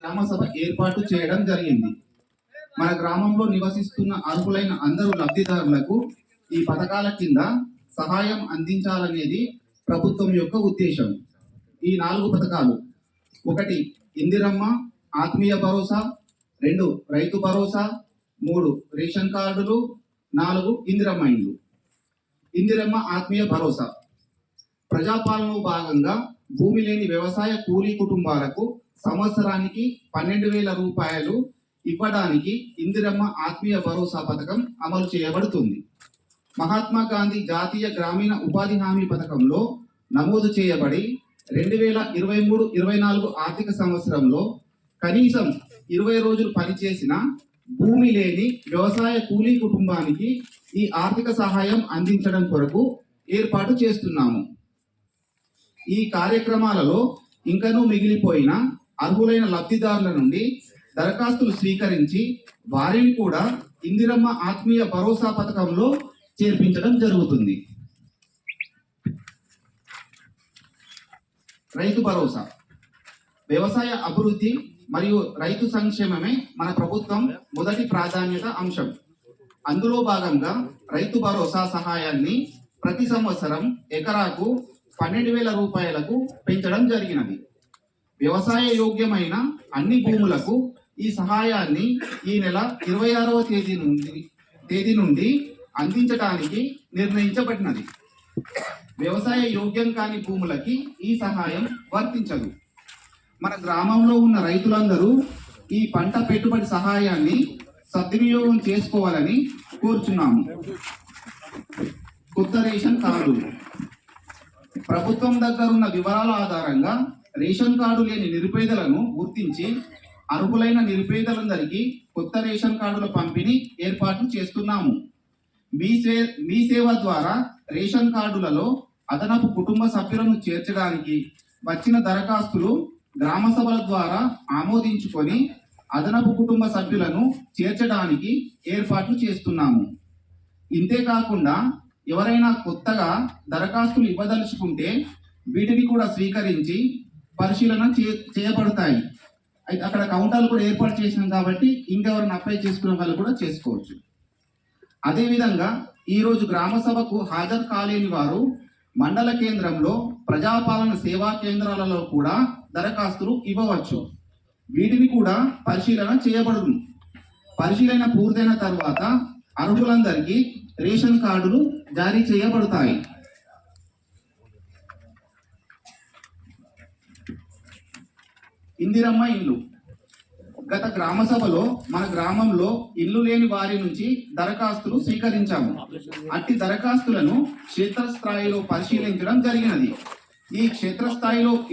గ్రామ సభ ఏర్పాటు చేయడం జరిగింది. మన గ్రామంలో నివసిస్తున్న అర్హులైన అందరూ లబ్ధిదారులకు ఈ పథకాల కింద సహాయం అందించాలనేది ప్రభుత్వం యొక్క ఉద్దేశం. ఈ 4 పథకాలు: 1 ఇందిరమ్మ ఆత్మీయ భరోసా, 2 రైతు భరోసా, 3 రేషన్ కార్డులు, 4 ఇందిరమ్మ ఇండ్లు. ఇందిరమ్మ ఆత్మీయ భరోసా ప్రజాపాలనలో భాగంగా భూమి లేని వ్యవసాయ కూలీ కుటుంబాలకు సంవత్సరానికి 12,000 రూపాయలు ఇవ్వడానికి ఇందిరమ్మ ఆత్మీయ భరోసా పథకం అమలు చేయబడుతుంది. మహాత్మా గాంధీ జాతీయ గ్రామీణ ఉపాధి హామీ పథకంలో నమోదు చేయబడి 2023-24 ఆర్థిక సంవత్సరంలో కనీసం 20 రోజులు పనిచేసిన భూమి లేని వ్యవసాయ కూలీ కుటుంబానికి ఈ ఆర్థిక సహాయం అందించడం కొరకు ఏర్పాటు చేస్తున్నాము. ఈ కార్యక్రమాలలో ఇంకనూ మిగిలిపోయిన అర్హులైన లబ్ధిదారుల నుండి దరఖాస్తులు స్వీకరించి వారిని కూడా ఇందిరమ్మ ఆత్మీయ భరోసా పథకంలో చేర్పించడం జరుగుతుంది. రైతు భరోసా వ్యవసాయ అభివృద్ధి మరియు రైతు సంక్షేమమే మన ప్రభుత్వం మొదటి ప్రాధాన్యత అంశం. అందులో భాగంగా రైతు భరోసా సహాయాన్ని ప్రతి సంవత్సరం ఎకరాకు 12,000 రూపాయలకు పెంచడం జరిగినది. వ్యవసాయ యోగ్యమైన అన్ని భూములకు ఈ సహాయాన్ని ఈ నెల 26వ తేదీ నుండి అందించడానికి నిర్ణయించబడినది. వ్యవసాయ యోగ్యం కాని భూములకి ఈ సహాయం వర్తించదు. మన గ్రామంలో ఉన్న రైతులందరూ ఈ పంట పెట్టుబడి సహాయాన్ని సద్వినియోగం చేసుకోవాలని కోరుచున్నాము. కొత్త రేషన్ కార్డులు ప్రభుత్వం దగ్గర ఉన్న వివరాల ఆధారంగా రేషన్ కార్డు లేని నిరుపేదలను గుర్తించి అర్హులైన నిరుపేదలందరికీ కొత్త రేషన్ కార్డుల పంపిణీ ఏర్పాటు చేస్తున్నాము. మీ సేవ ద్వారా రేషన్ కార్డులలో అదనపు కుటుంబ సభ్యులను చేర్చడానికి వచ్చిన దరఖాస్తులు గ్రామ సభల ద్వారా ఆమోదించుకొని అదనపు కుటుంబ సభ్యులను చేర్చడానికి ఏర్పాట్లు చేస్తున్నాము. ఇంతేకాకుండా ఎవరైనా కొత్తగా దరఖాస్తులు ఇవ్వదలుచుకుంటే వీటిని కూడా స్వీకరించి పరిశీలన చేయబడతాయి. అయితే అక్కడ కౌంటర్లు కూడా ఏర్పాటు చేసినాం కాబట్టి ఇంకెవరైనా అప్లై చేసుకునే వాళ్ళు కూడా చేసుకోవచ్చు. అదేవిధంగా ఈరోజు గ్రామ సభకు హాజరు కాలేని వారు మండల కేంద్రంలో ప్రజాపాలన సేవా కేంద్రాలలో కూడా దరఖాస్తులు ఇవ్వవచ్చు. వీటిని కూడా పరిశీలన చేయబడును. పరిశీలన పూర్తయిన తర్వాత అర్హులందరికీ రేషన్ కార్డులు జారీ చేయబడతాయి. ఇందిరమ్మ ఇల్లు గత గ్రామ సభలో మన గ్రామంలో ఇల్లు లేని వారి నుంచి దరఖాస్తులు స్వీకరించాము. అట్టి దరఖాస్తులను క్షేత్రస్థాయిలో పరిశీలించడం జరిగినది. ఈ క్షేత్రస్థాయిలో